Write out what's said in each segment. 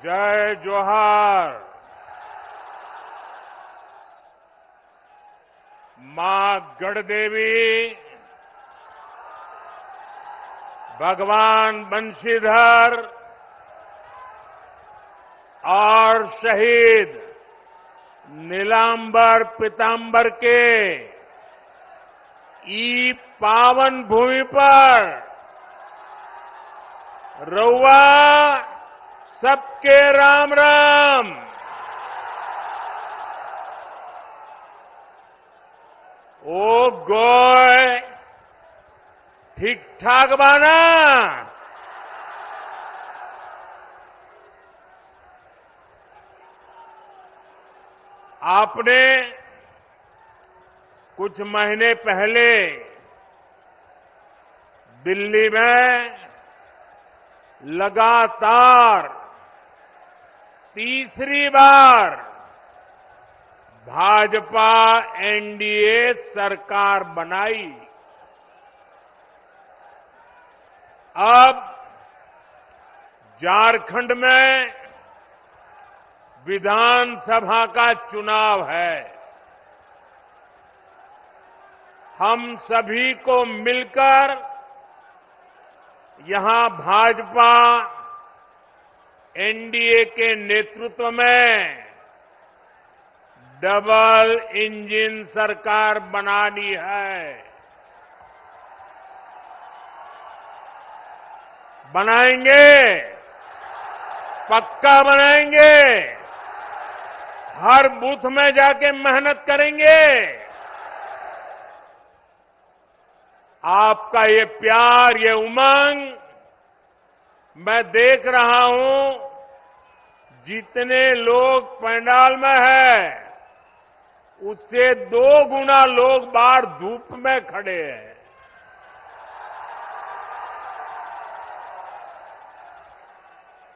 जय जोहार। मां गढ़देवी, भगवान बंशीधर और शहीद नीलांबर पीतांबर के ई पावन भूमि पर रउआ सबके राम राम। ओ गोय ठीक ठाक बाना? आपने कुछ महीने पहले दिल्ली में लगातार तीसरी बार भाजपा एनडीए सरकार बनाई। अब झारखंड में विधानसभा का चुनाव है। हम सभी को मिलकर यहां भाजपा एनडीए के नेतृत्व में डबल इंजन सरकार बनानी है। बनाएंगे, पक्का बनाएंगे। हर बूथ में जाके मेहनत करेंगे। आपका ये प्यार, ये उमंग मैं देख रहा हूं। जितने लोग पंडाल में है उससे 2 गुना लोग बाहर धूप में खड़े हैं।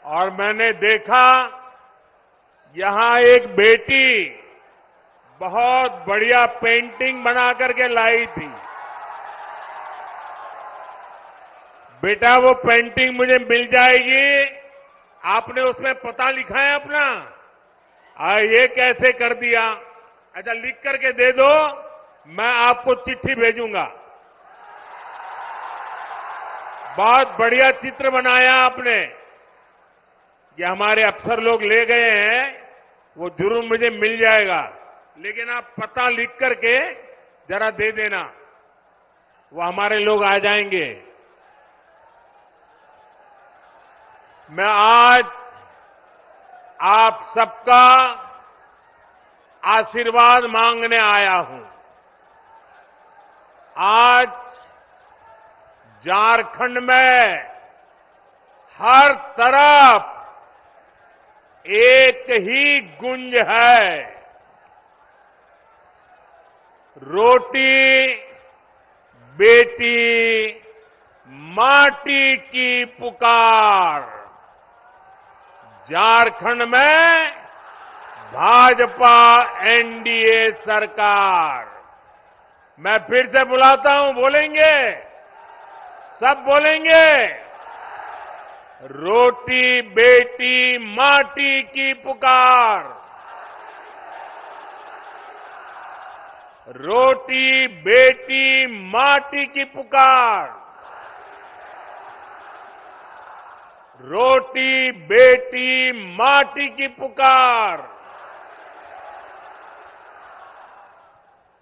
और मैंने देखा यहां एक बेटी बहुत बढ़िया पेंटिंग बना करके लाई थी। बेटा वो पेंटिंग मुझे मिल जाएगी? आपने उसमें पता लिखा है अपना? ये कैसे कर दिया? अच्छा, लिख करके दे दो, मैं आपको चिट्ठी भेजूंगा। बहुत बढ़िया चित्र बनाया आपने। ये हमारे अफसर लोग ले गए हैं, वो जरूर मुझे मिल जाएगा। लेकिन आप पता लिख करके जरा दे देना, वो हमारे लोग आ जाएंगे। मैं आज आप सबका आशीर्वाद मांगने आया हूं। आज झारखंड में हर तरफ एक ही गुंज है, रोटी बेटी माटी की पुकार। झारखंड में भाजपा एनडीए सरकार। मैं फिर से बुलाता हूं, बोलेंगे? सब बोलेंगे? रोटी बेटी माटी की पुकार। रोटी बेटी माटी की पुकार। रोटी बेटी माटी की पुकार।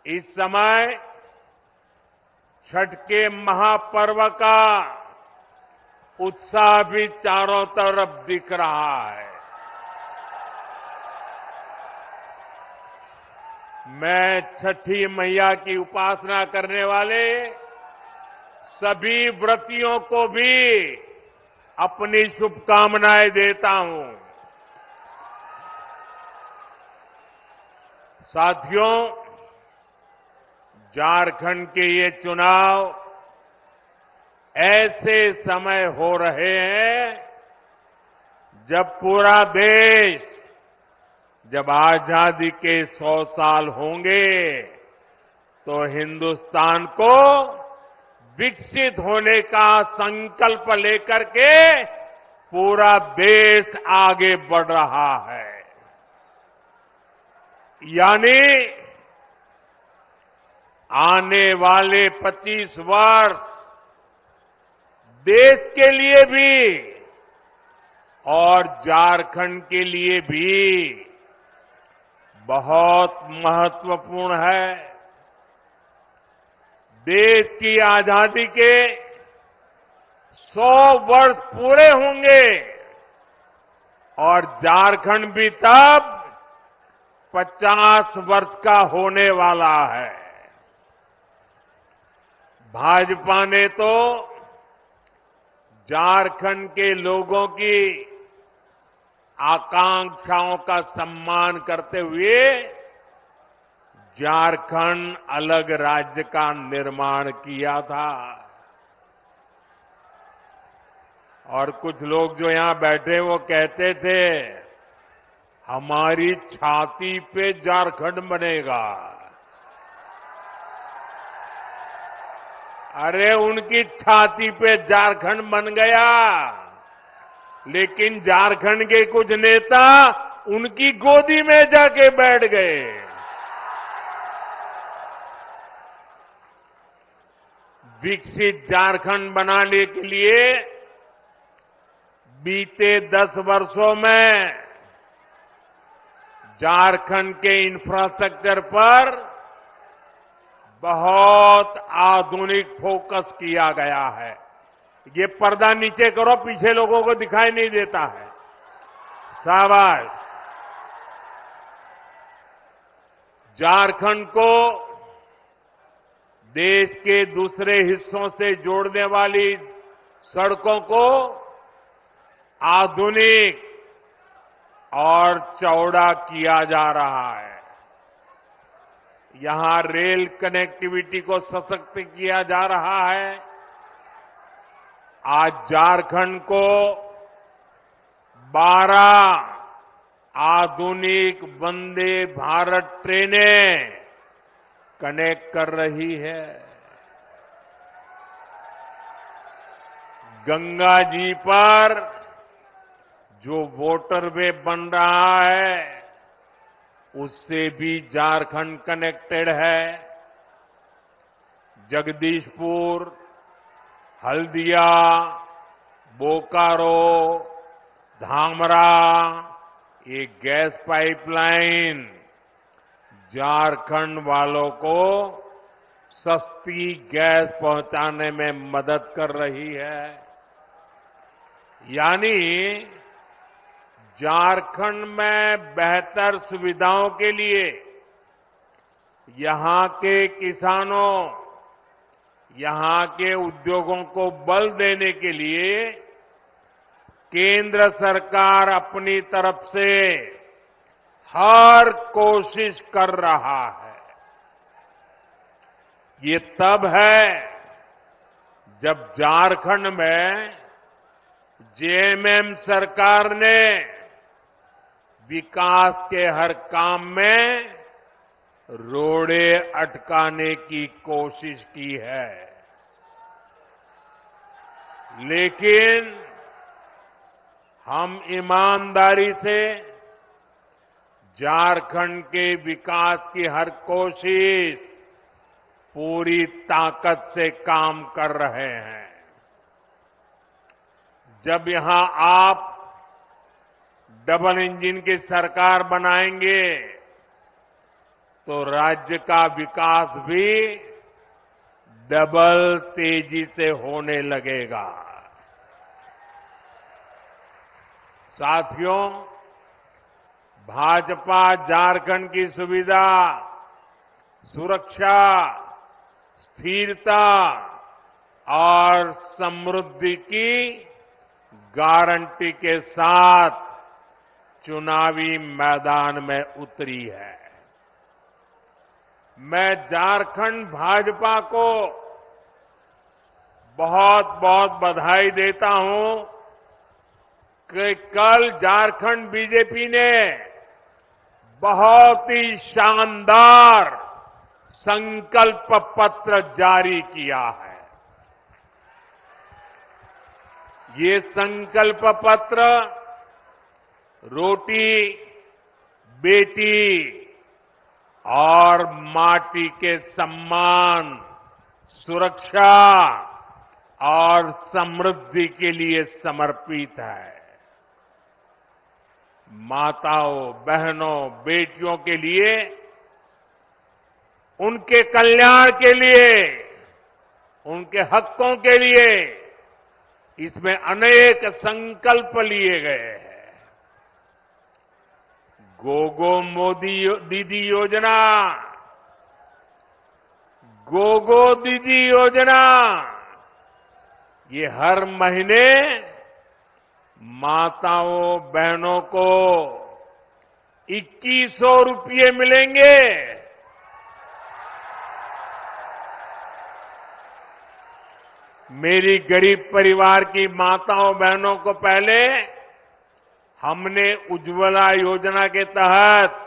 इस समय छठ के महापर्व का उत्साह भी चारों तरफ दिख रहा है। मैं छठी मैया की उपासना करने वाले सभी व्रतियों को भी अपनी शुभकामनाएं देता हूं। साथियों, झारखंड के ये चुनाव ऐसे समय हो रहे हैं जब पूरा देश, जब आजादी के 100 साल होंगे तो हिंदुस्तान को विकसित होने का संकल्प लेकर के पूरा देश आगे बढ़ रहा है। यानी आने वाले 25 वर्ष देश के लिए भी और झारखंड के लिए भी बहुत महत्वपूर्ण है। देश की आजादी के 100 वर्ष पूरे होंगे और झारखंड भी तब 50 वर्ष का होने वाला है। भाजपा ने तो झारखंड के लोगों की आकांक्षाओं का सम्मान करते हुए झारखंड अलग राज्य का निर्माण किया था। और कुछ लोग जो यहां बैठे वो कहते थे हमारी छाती पे झारखंड बनेगा। अरे उनकी छाती पे झारखंड बन गया, लेकिन झारखंड के कुछ नेता उनकी गोदी में जाके बैठ गए। विकसित झारखंड बनाने के लिए बीते 10 वर्षों में झारखंड के इंफ्रास्ट्रक्चर पर बहुत आधुनिक फोकस किया गया है। ये पर्दा नीचे करो, पीछे लोगों को दिखाई नहीं देता है। शाबाश। झारखंड को देश के दूसरे हिस्सों से जोड़ने वाली सड़कों को आधुनिक और चौड़ा किया जा रहा है। यहां रेल कनेक्टिविटी को सशक्त किया जा रहा है। आज झारखंड को 12 आधुनिक वंदे भारत ट्रेनें कनेक्ट कर रही है। गंगा जी पर जो वाटरवे बन रहा है उससे भी झारखंड कनेक्टेड है। जगदीशपुर, हल्दिया, बोकारो, धामरा, ये गैस पाइपलाइन झारखंड वालों को सस्ती गैस पहुंचाने में मदद कर रही है। यानी झारखंड में बेहतर सुविधाओं के लिए यहां के किसानों, यहां के उद्योगों को बल देने के लिए केंद्र सरकार अपनी तरफ से हर कोशिश कर रहा है। ये तब है जब झारखंड में जेएमएम सरकार ने विकास के हर काम में रोड़े अटकाने की कोशिश की है। लेकिन हम ईमानदारी से झारखंड के विकास की हर कोशिश पूरी ताकत से काम कर रहे हैं। जब यहां आप डबल इंजन की सरकार बनाएंगे तो राज्य का विकास भी डबल तेजी से होने लगेगा। साथियों, भाजपा झारखंड की सुविधा, सुरक्षा, स्थिरता और समृद्धि की गारंटी के साथ चुनावी मैदान में उतरी है। मैं झारखंड भाजपा को बहुत बहुत बधाई देता हूं कि कल झारखंड बीजेपी ने बहुत ही शानदार संकल्प पत्र जारी किया है। ये संकल्प पत्र रोटी, बेटी और माटी के सम्मान, सुरक्षा और समृद्धि के लिए समर्पित है। माताओं, बहनों, बेटियों के लिए, उनके कल्याण के लिए, उनके हकों के लिए इसमें अनेक संकल्प लिए गए हैं। गोगो मोदी दीदी योजना, गोगो दीदी योजना, ये हर महीने माताओं, बहनों को 2100 रुपये मिलेंगे। मेरी गरीब परिवार की माताओं, बहनों को पहले हमने उज्ज्वला योजना के तहत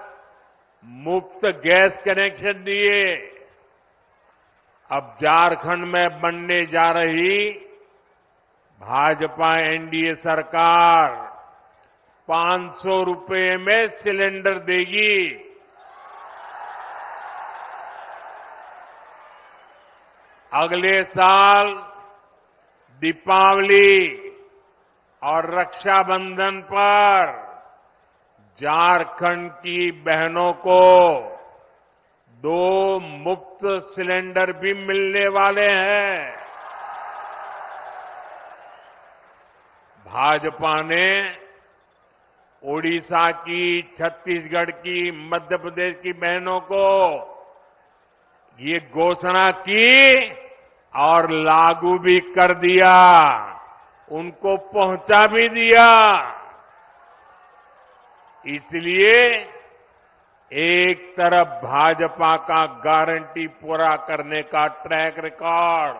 मुफ्त गैस कनेक्शन दिए। अब झारखंड में बनने जा रही भाजपा एनडीए सरकार 500 रुपये में सिलेंडर देगी। अगले साल दीपावली और रक्षाबंधन पर झारखंड की बहनों को 2 मुफ्त सिलेंडर भी मिलने वाले हैं। भाजपा ने ओडिशा की, छत्तीसगढ़ की, मध्य प्रदेश की बहनों को ये घोषणा की और लागू भी कर दिया, उनको पहुंचा भी दिया। इसलिए एक तरफ भाजपा का गारंटी पूरा करने का ट्रैक रिकॉर्ड,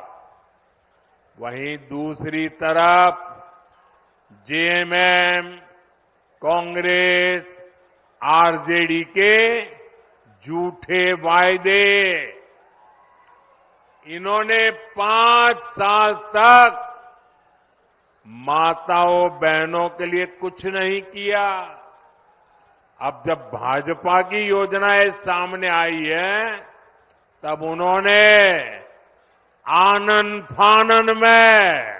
वहीं दूसरी तरफ जेएमएम, कांग्रेस, आरजेडी के झूठे वायदे। इन्होंने 5 साल तक माताओं, बहनों के लिए कुछ नहीं किया। अब जब भाजपा की योजनाएं सामने आई है, तब उन्होंने आनन फानन में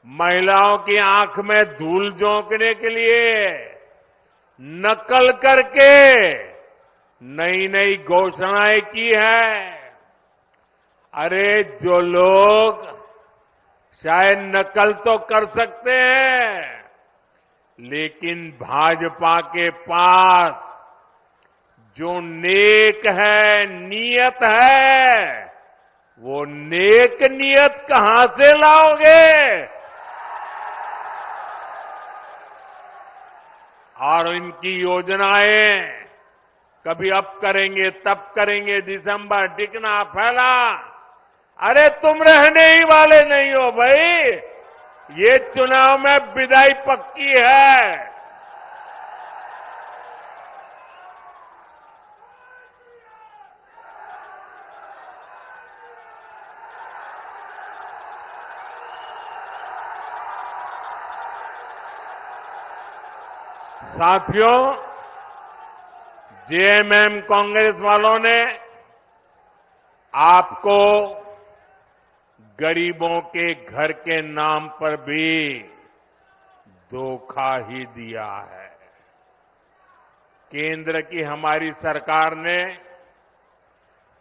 महिलाओं की आंख में धूल झोंकने के लिए नकल करके नई नई घोषणाएं की है। अरे जो लोग शायद नकल तो कर सकते हैं, लेकिन भाजपा के पास जो नेक है, नियत है, वो नेक नियत कहां से लाओगे? और इनकी योजनाएं कभी अब करेंगे, तब करेंगे, दिसंबर टिकना फैला। अरे तुम रहने ही वाले नहीं हो भाई, ये चुनाव में विदाई पक्की है। साथियों, जेएमएम कांग्रेस वालों ने आपको गरीबों के घर के नाम पर भी धोखा ही दिया है। केंद्र की हमारी सरकार ने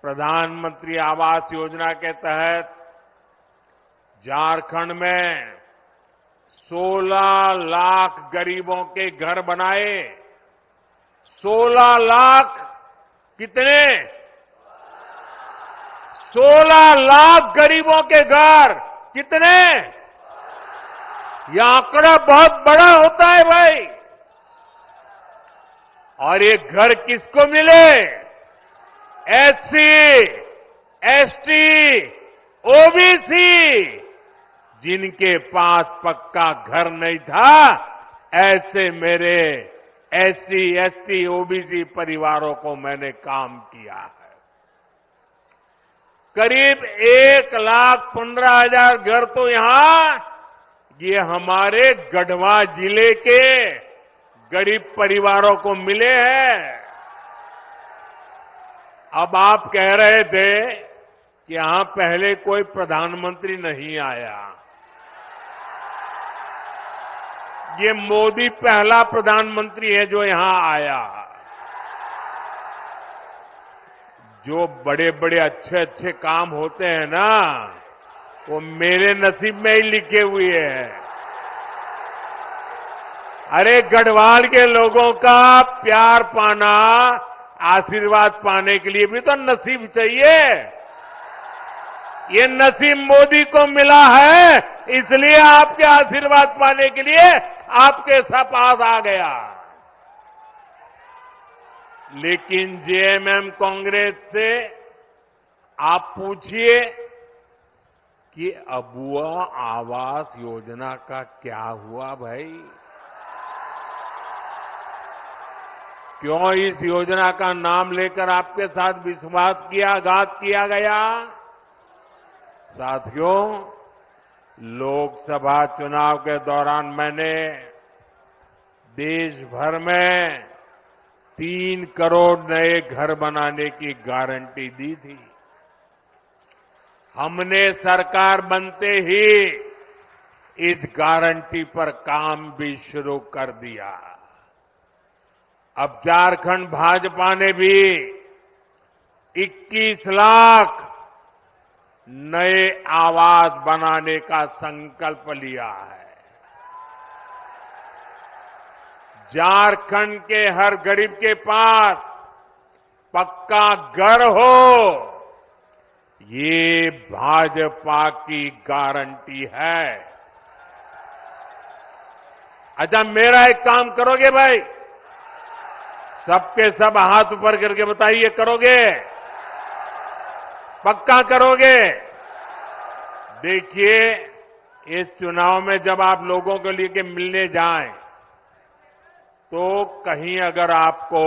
प्रधानमंत्री आवास योजना के तहत झारखंड में 16 लाख गरीबों के घर बनाए। 16 लाख कितने? 16 लाख गरीबों के घर कितने? यह आंकड़ा बहुत बड़ा होता है भाई। और ये घर किसको मिले? एससी, एसटी, ओबीसी, जिनके पास पक्का घर नहीं था, ऐसे मेरे एससी, एसटी, ओबीसी परिवारों को मैंने काम किया है। करीब 1,15,000 घर तो यहां ये हमारे गढ़वा जिले के गरीब परिवारों को मिले हैं। अब आप कह रहे थे कि यहां पहले कोई प्रधानमंत्री नहीं आया। ये मोदी पहला प्रधानमंत्री है जो यहां आया। जो बड़े बड़े अच्छे अच्छे काम होते हैं ना, वो मेरे नसीब में ही लिखे हुए हैं। अरे गढ़वाल के लोगों का प्यार पाना, आशीर्वाद पाने के लिए भी तो नसीब चाहिए। ये नसीब मोदी को मिला है, इसलिए आपके आशीर्वाद पाने के लिए आपके पास आ गया। लेकिन जेएमएम कांग्रेस से आप पूछिए कि अबुआ आवास योजना का क्या हुआ भाई? क्यों इस योजना का नाम लेकर आपके साथ विश्वासघात किया गया? साथियों, लोकसभा चुनाव के दौरान मैंने देश भर में 3 करोड़ नए घर बनाने की गारंटी दी थी। हमने सरकार बनते ही इस गारंटी पर काम भी शुरू कर दिया। अब झारखंड भाजपा ने भी 21 लाख नए आवास बनाने का संकल्प लिया है। झारखंड के हर गरीब के पास पक्का घर हो, ये भाजपा की गारंटी है। अच्छा, मेरा एक काम करोगे भाई? सबके सब हाथ ऊपर करके बताइए, करोगे? पक्का करोगे? देखिए, इस चुनाव में जब आप लोगों को लेके मिलने जाएं, तो कहीं अगर आपको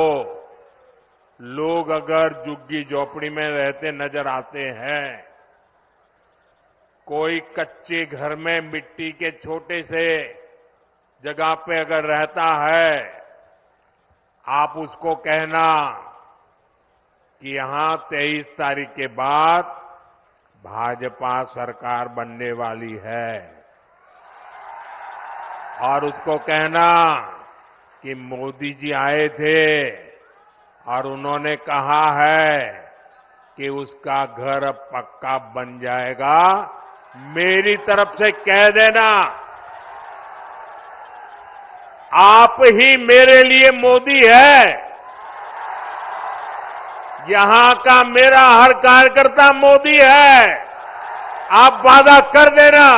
लोग अगर झुग्गी झोपड़ी में रहते नजर आते हैं, कोई कच्चे घर में मिट्टी के छोटे से जगह पे अगर रहता है, आप उसको कहना कि यहां 23 तारीख के बाद भाजपा सरकार बनने वाली है, और उसको कहना कि मोदी जी आए थे और उन्होंने कहा है कि उसका घर अब पक्का बन जाएगा। मेरी तरफ से कह देना, आप ही मेरे लिए मोदी है। यहां का मेरा हर कार्यकर्ता मोदी है। आप वादा कर देना,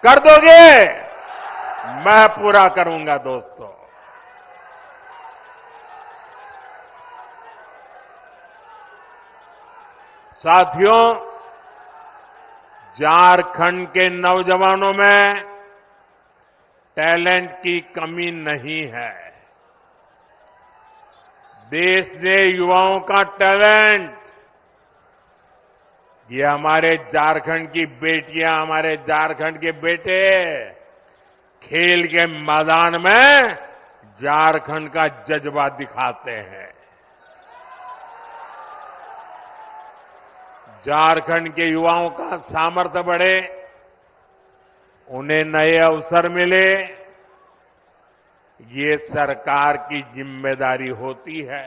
कर दोगे? मैं पूरा करूंगा दोस्तों। साथियों, झारखंड के नौजवानों में टैलेंट की कमी नहीं है। देश ने युवाओं का टैलेंट, ये हमारे झारखंड की बेटियां, हमारे झारखंड के बेटे खेल के मैदान में झारखंड का जज्बा दिखाते हैं। झारखंड के युवाओं का सामर्थ्य बढ़े, उन्हें नए अवसर मिले, ये सरकार की जिम्मेदारी होती है।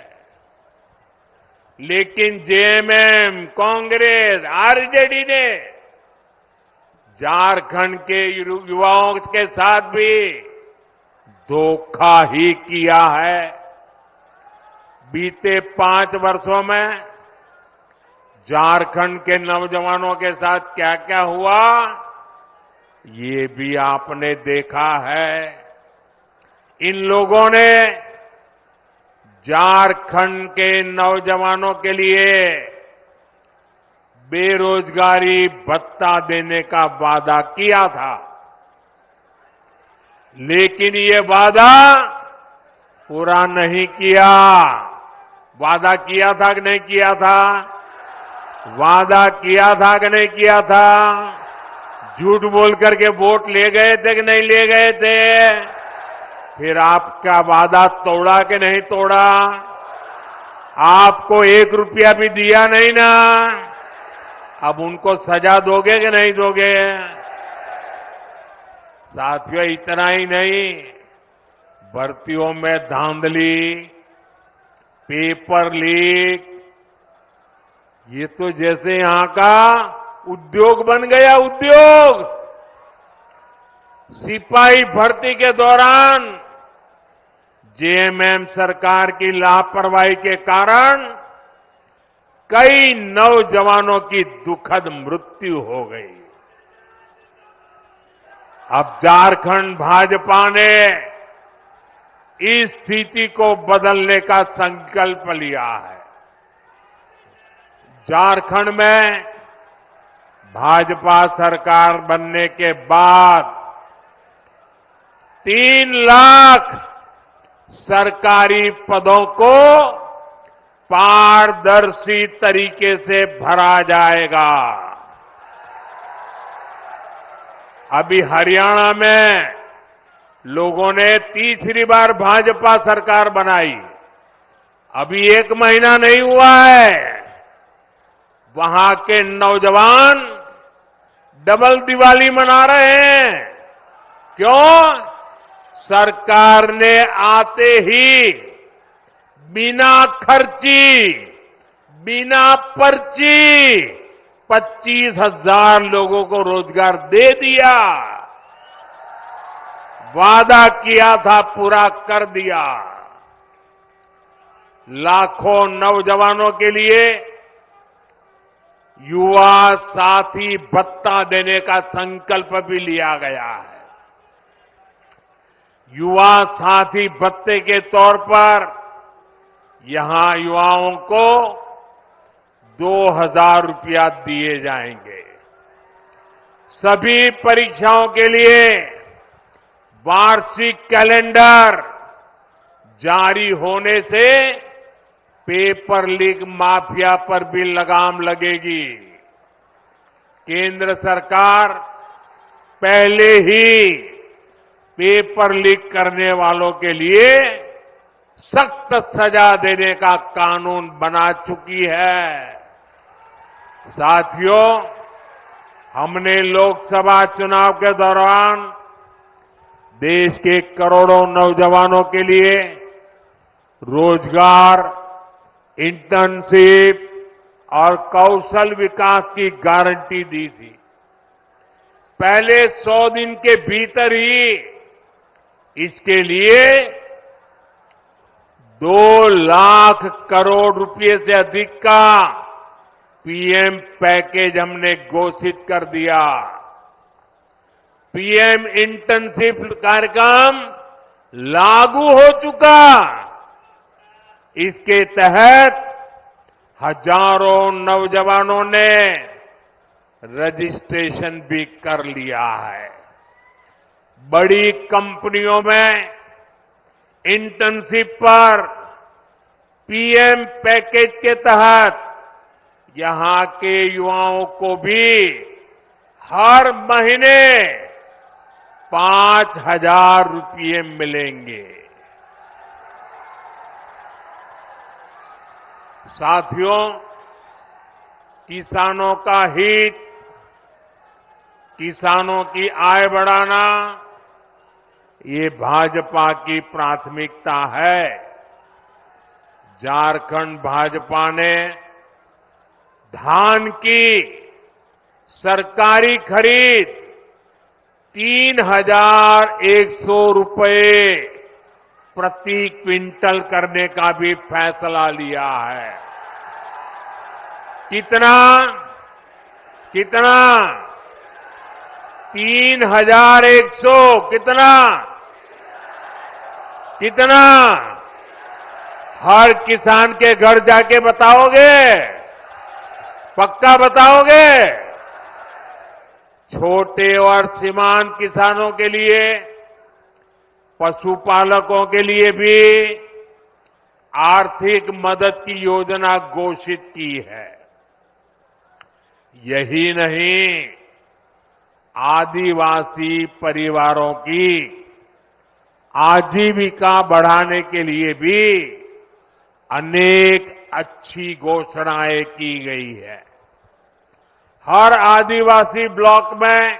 लेकिन जेएमएम, कांग्रेस, आरजेडी ने झारखंड के युवाओं के साथ भी धोखा ही किया है। बीते 5 वर्षों में झारखंड के नौजवानों के साथ क्या क्या हुआ, ये भी आपने देखा है। इन लोगों ने झारखंड के नौजवानों के लिए बेरोजगारी भत्ता देने का वादा किया था, लेकिन ये वादा पूरा नहीं किया। वादा किया था कि नहीं किया था? वादा किया था कि नहीं किया था? झूठ बोल करके वोट ले गए थे कि नहीं ले गए थे? फिर आपका वादा तोड़ा कि नहीं तोड़ा? आपको 1 रुपया भी दिया नहीं ना? अब उनको सजा दोगे कि नहीं दोगे? साथियों, इतना ही नहीं, भर्तियों में धांधली, पेपर लीक, ये तो जैसे यहां का उद्योग बन गया, उद्योग। सिपाही भर्ती के दौरान जेएमएम सरकार की लापरवाही के कारण कई नौजवानों की दुखद मृत्यु हो गई। अब झारखंड भाजपा ने इस स्थिति को बदलने का संकल्प लिया है। झारखंड में भाजपा सरकार बनने के बाद 3 लाख सरकारी पदों को पारदर्शी तरीके से भरा जाएगा। अभी हरियाणा में लोगों ने तीसरी बार भाजपा सरकार बनाई, अभी 1 महीना नहीं हुआ है। वहां के नौजवान डबल दिवाली मना रहे हैं। क्यों? सरकार ने आते ही बिना खर्ची, बिना पर्ची 25,000 लोगों को रोजगार दे दिया। वादा किया था, पूरा कर दिया। लाखों नौजवानों के लिए युवा साथी भत्ता देने का संकल्प भी लिया गया है। युवा साथी भत्ते के तौर पर यहां युवाओं को 2,000 रुपया दिए जाएंगे। सभी परीक्षाओं के लिए वार्षिक कैलेंडर जारी होने से पेपर लीक माफिया पर भी लगाम लगेगी। केंद्र सरकार पहले ही पेपर लीक करने वालों के लिए सख्त सजा देने का कानून बना चुकी है। साथियों, हमने लोकसभा चुनाव के दौरान देश के करोड़ों नौजवानों के लिए रोजगार, इंटर्नशिप और कौशल विकास की गारंटी दी थी। पहले 100 दिन के भीतर ही इसके लिए 2 लाख करोड़ रुपए से अधिक का पीएम पैकेज हमने घोषित कर दिया। पीएम इंटर्नशिप कार्यक्रम लागू हो चुका। इसके तहत हजारों नौजवानों ने रजिस्ट्रेशन भी कर लिया है। बड़ी कंपनियों में इंटर्नशिप पर पीएम पैकेज के तहत यहां के युवाओं को भी हर महीने 5,000 रुपये मिलेंगे। साथियों, किसानों का हित, किसानों की आय बढ़ाना, ये भाजपा की प्राथमिकता है। झारखंड भाजपा ने धान की सरकारी खरीद 3,100 रुपये प्रति क्विंटल करने का भी फैसला लिया है। कितना? 3,100। कितना? हर किसान के घर जाके बताओगे? पक्का बताओगे? छोटे और सीमांत किसानों के लिए, पशुपालकों के लिए भी आर्थिक मदद की योजना घोषित की है। यही नहीं, आदिवासी परिवारों की आजीविका बढ़ाने के लिए भी अनेक अच्छी घोषणाएं की गई है। हर आदिवासी ब्लॉक में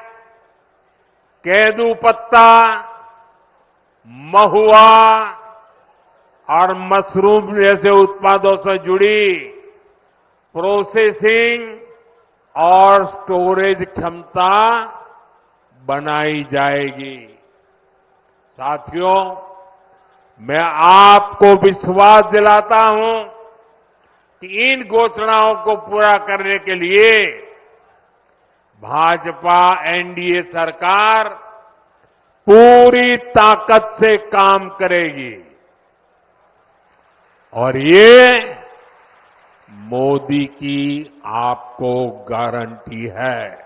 केंदू पत्ता, महुआ और मशरूम जैसे उत्पादों से जुड़ी प्रोसेसिंग और स्टोरेज क्षमता बनाई जाएगी। साथियों, मैं आपको विश्वास दिलाता हूं कि इन घोषणाओं को पूरा करने के लिए भाजपा एनडीए सरकार पूरी ताकत से काम करेगी और ये मोदी की आपको गारंटी है।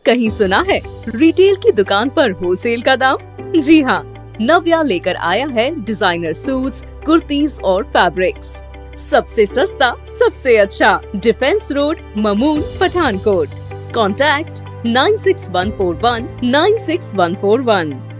कहीं सुना है रिटेल की दुकान पर होलसेल का दाम? जी हाँ, नव्या लेकर आया है डिजाइनर सूट्स, कुर्तीज और फैब्रिक्स। सबसे सस्ता, सबसे अच्छा, defence road, Mamun, Pathankot. Contact 9614196141।